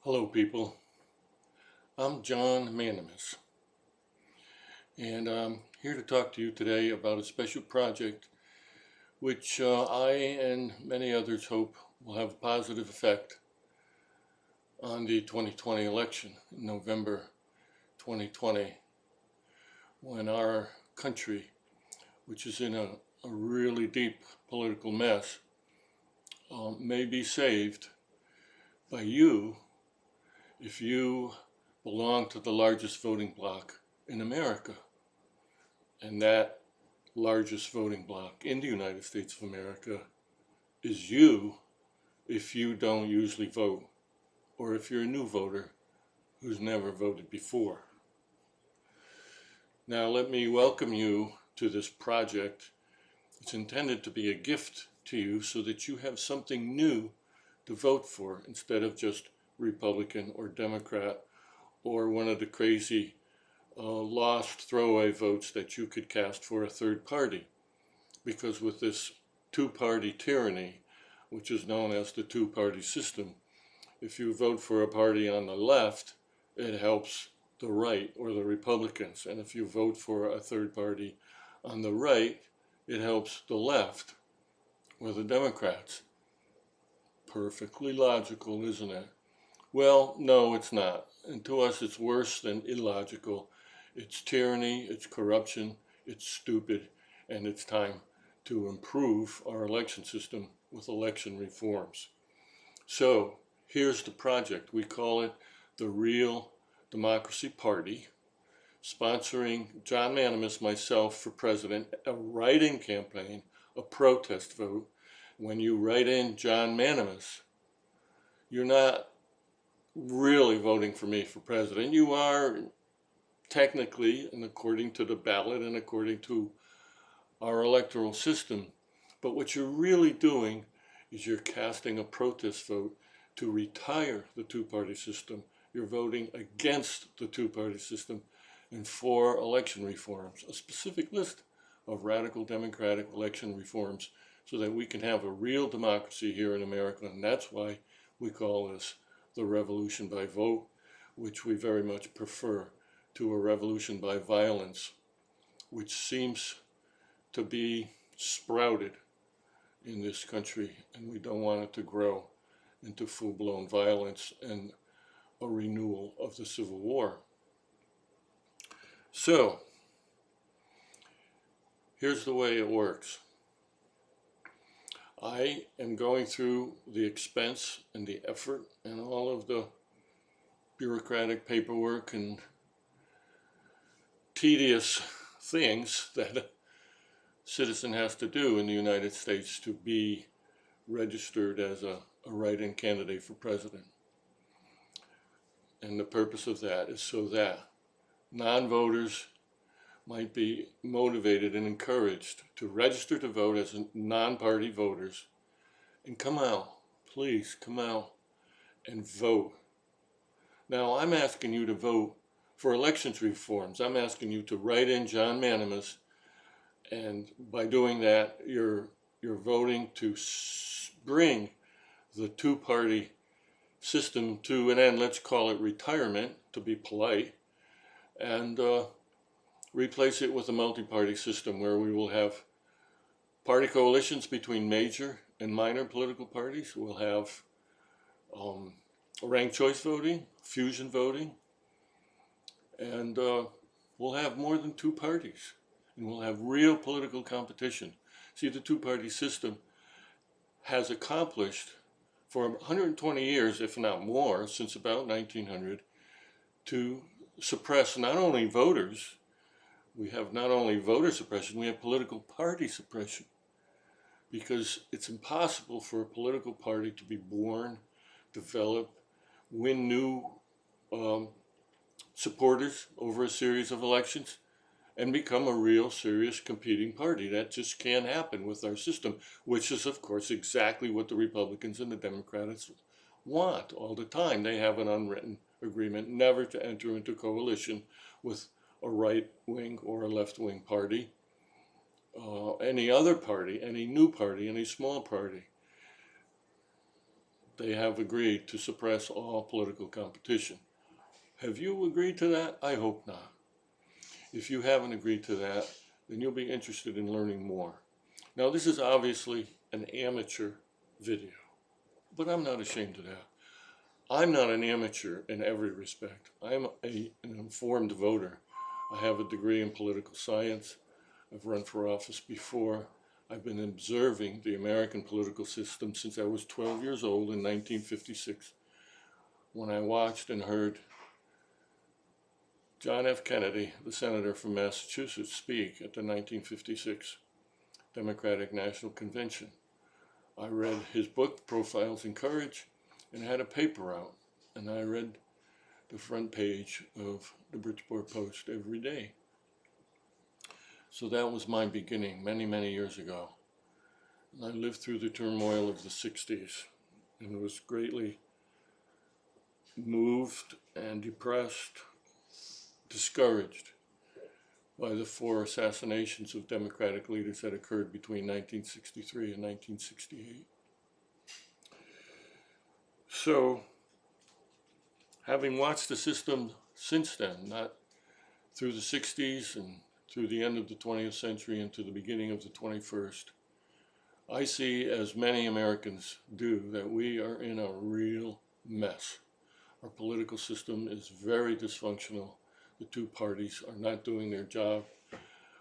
Hello people, I'm John Manimus, and I'm here to talk to you today about a special project which I and many others hope will have a positive effect on the 2020 election in November 2020, when our country, which is in a really deep political mess, may be saved by you if you belong to the largest voting bloc in America. And that largest voting bloc in the United States of America is you if you don't usually vote, or if you're a new voter who's never voted before. Now let me welcome you to this project. It's intended to be a gift to you so that you have something new to vote for instead of just Republican or Democrat or one of the crazy lost throwaway votes that you could cast for a third party. Because with this two-party tyranny, which is known as the two-party system, if you vote for a party on the left, it helps the right or the Republicans. And if you vote for a third party on the right, it helps the left or the Democrats. Perfectly logical, isn't it? Well, no, it's not. And to us, it's worse than illogical. It's tyranny, it's corruption, it's stupid, and it's time to improve our election system with election reforms. So here's the project. We call it the Real Democracy Party, sponsoring John Manimus, myself, for president, a write-in campaign, a protest vote. When you write in John Manimus, you're not really voting for me for president. You are technically, and according to the ballot and according to our electoral system. But what you're really doing is you're casting a protest vote to retire the two-party system. You're voting against the two-party system and for election reforms, a specific list of radical democratic election reforms so that we can have a real democracy here in America. And that's why we call this the revolution by vote, which we very much prefer to a revolution by violence, which seems to be sprouted in this country, and we don't want it to grow into full-blown violence and a renewal of the Civil War. So, here's the way it works. I am going through the expense and the effort and all of the bureaucratic paperwork and tedious things that a citizen has to do in the United States to be registered as a write-in candidate for president. And the purpose of that is so that non-voters might be motivated and encouraged to register to vote as non-party voters and come out, please come out and vote. Now I'm asking you to vote for elections reforms. I'm asking you to write in John Manimus, and by doing that you're voting to bring the two-party system to an end. Let's call it retirement to be polite, and replace it with a multi-party system where we will have party coalitions between major and minor political parties. We'll have ranked choice voting, fusion voting, and we'll have more than two parties, and we'll have real political competition. See, the two-party system has accomplished for 120 years, if not more, since about 1900, to suppress not only voters. We have not only voter suppression, we have political party suppression, because it's impossible for a political party to be born, develop, win new supporters over a series of elections, and become a real serious competing party. That just can't happen with our system, which is of course exactly what the Republicans and the Democrats want all the time. They have an unwritten agreement never to enter into coalition with a right-wing or a left-wing party, any other party, any new party, any small party. they have agreed to suppress all political competition. Have you agreed to that? I hope not. If you haven't agreed to that, then you'll be interested in learning more. Now, this is obviously an amateur video, but I'm not ashamed of that. I'm not an amateur in every respect. I'm an informed voter. I have a degree in political science. I've run for office before. I've been observing the American political system since I was 12 years old in 1956, when I watched and heard John F. Kennedy, the senator from Massachusetts, speak at the 1956 Democratic National Convention. I read his book, Profiles in Courage, and had a paper out, and I read the front page of the Bridgeport Post every day. So that was my beginning many, many years ago. And I lived through the turmoil of the 60s and was greatly moved and depressed, discouraged by the 4 assassinations of Democratic leaders that occurred between 1963 and 1968. So, having watched the system since then, not through the 60s and through the end of the 20th century into the beginning of the 21st, I see, as many Americans do, that we are in a real mess. Our political system is very dysfunctional. The 2 parties are not doing their job.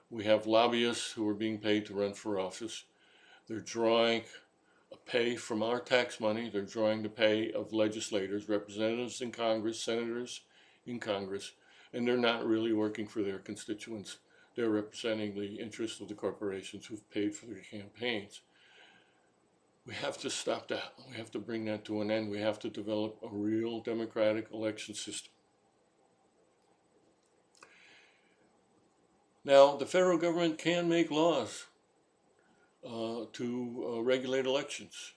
We have lobbyists who are being paid to run for office. They're drawing a pay from our tax money. They're drawing the pay of legislators, representatives in Congress, senators in Congress, and they're not really working for their constituents. They're representing the interests of the corporations who've paid for their campaigns. We have to stop that. We have to bring that to an end. We have to develop a real democratic election system. Now, the federal government can make laws to regulate elections,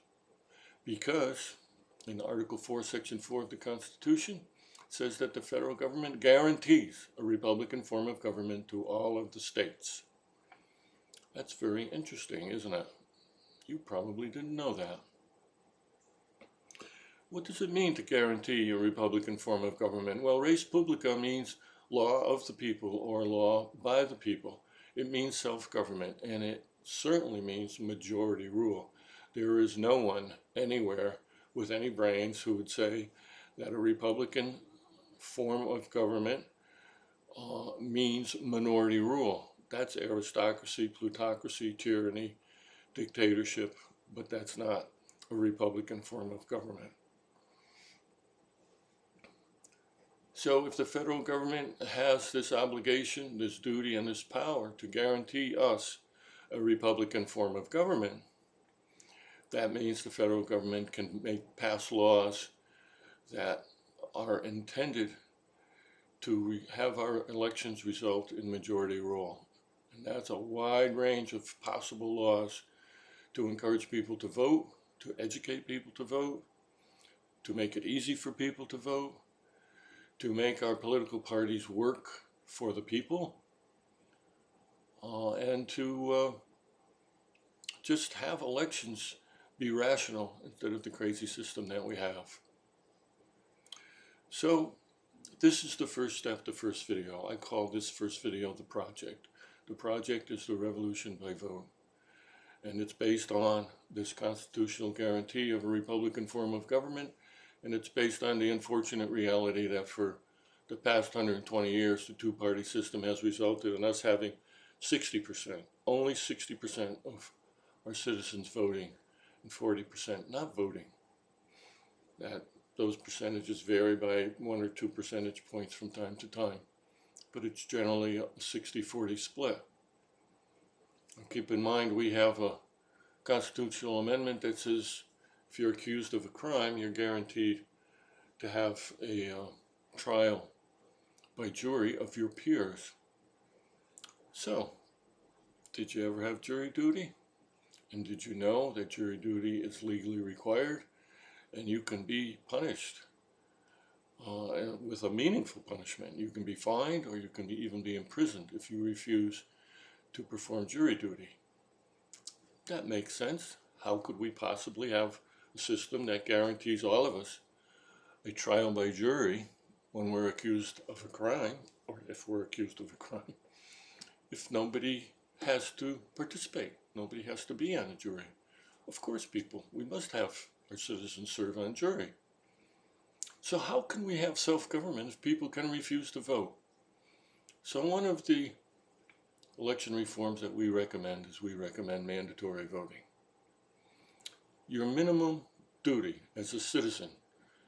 because in Article 4, Section 4 of the Constitution, it says that the federal government guarantees a Republican form of government to all of the states. That's very interesting, isn't it? You probably didn't know that. What does it mean to guarantee a Republican form of government? Well, res publica means law of the people or law by the people. It means self-government, and it certainly means majority rule. There is no one anywhere with any brains who would say that a Republican form of government means minority rule. That's aristocracy, plutocracy, tyranny, dictatorship, but that's not a Republican form of government. So if the federal government has this obligation, this duty, and this power to guarantee us a Republican form of government, that means the federal government can pass laws that are intended to have our elections result in majority rule. And that's a wide range of possible laws to encourage people to vote, to educate people to vote, to make it easy for people to vote, to make our political parties work for the people, and to just have elections be rational instead of the crazy system that we have. So this is the first step, the first video. I call this first video the project. The project is the revolution by vote. And it's based on this constitutional guarantee of a Republican form of government. And it's based on the unfortunate reality that for the past 120 years, the 2-party system has resulted in us having 60%, only 60% of our citizens voting and 40% not voting. Those percentages vary by 1 or 2 percentage points from time to time, but it's generally a 60-40 split. And keep in mind, we have a constitutional amendment that says if you're accused of a crime, you're guaranteed to have a trial by jury of your peers. So, did you ever have jury duty? And did you know that jury duty is legally required? And you can be punished with a meaningful punishment. You can be fined, or you can even be imprisoned if you refuse to perform jury duty. That makes sense. How could we possibly have a system that guarantees all of us a trial by jury when we're accused of a crime, or if we're accused of a crime, if nobody has to participate, nobody has to be on a jury. Of course, people, we must have our citizens serve on jury. So how can we have self-government if people can refuse to vote? So one of the election reforms that we recommend is we recommend mandatory voting. Your minimum duty as a citizen,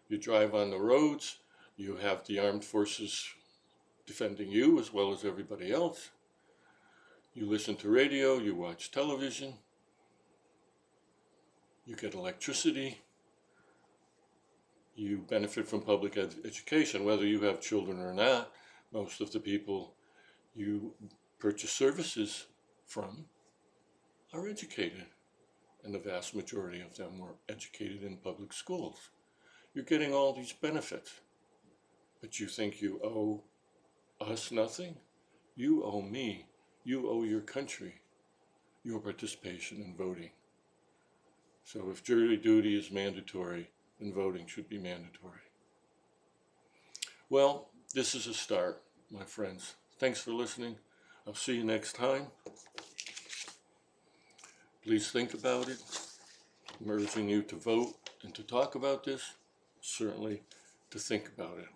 you drive on the roads, you have the armed forces defending you as well as everybody else. You listen to radio, you watch television, you get electricity, you benefit from public education, whether you have children or not. Most of the people you purchase services from are educated, and the vast majority of them were educated in public schools. You're getting all these benefits, but you think you owe us nothing? You owe me, you owe your country your participation in voting. So if jury duty is mandatory, then voting should be mandatory. Well, this is a start, my friends. Thanks for listening. I'll see you next time. Please think about it. I'm urging you to vote and to talk about this, certainly to think about it.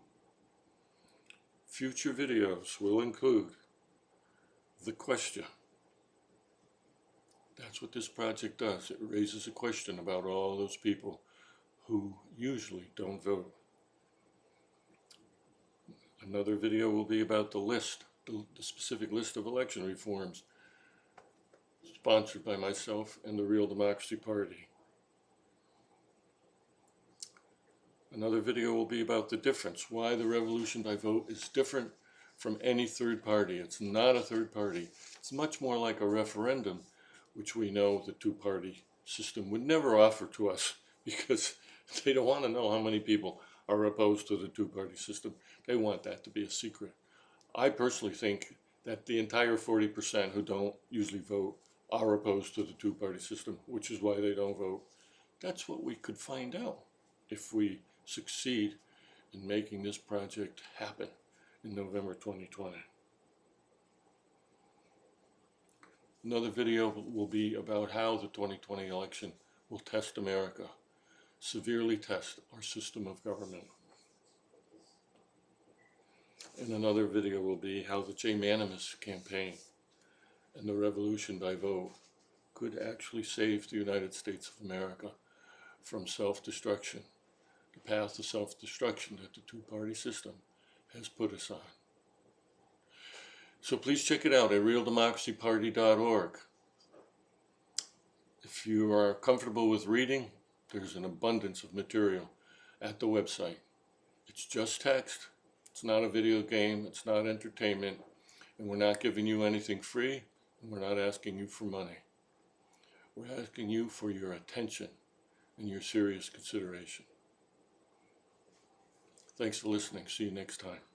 Future videos will include the question. That's what this project does. It raises a question about all those people who usually don't vote. Another video will be about the list, the specific list of election reforms sponsored by myself and the Real Democracy Party. Another video will be about the difference, why the revolution by vote is different from any third party. It's not a third party. It's much more like a referendum, which we know the two-party system would never offer to us because they don't want to know how many people are opposed to the two-party system. They want that to be a secret. I personally think that the entire 40% who don't usually vote are opposed to the two-party system, which is why they don't vote. That's what we could find out if we succeed in making this project happen in November 2020. Another video will be about how the 2020 election will test America, severely test our system of government. And another video will be how the J-Manimous campaign and the revolution by vote could actually save the United States of America from self-destruction, the path to self-destruction that the two-party system has put us on. So please check it out at realdemocracyparty.org. If you are comfortable with reading, there's an abundance of material at the website. It's just text. It's not a video game. It's not entertainment. And we're not giving you anything free. And we're not asking you for money. We're asking you for your attention and your serious consideration. Thanks for listening. See you next time.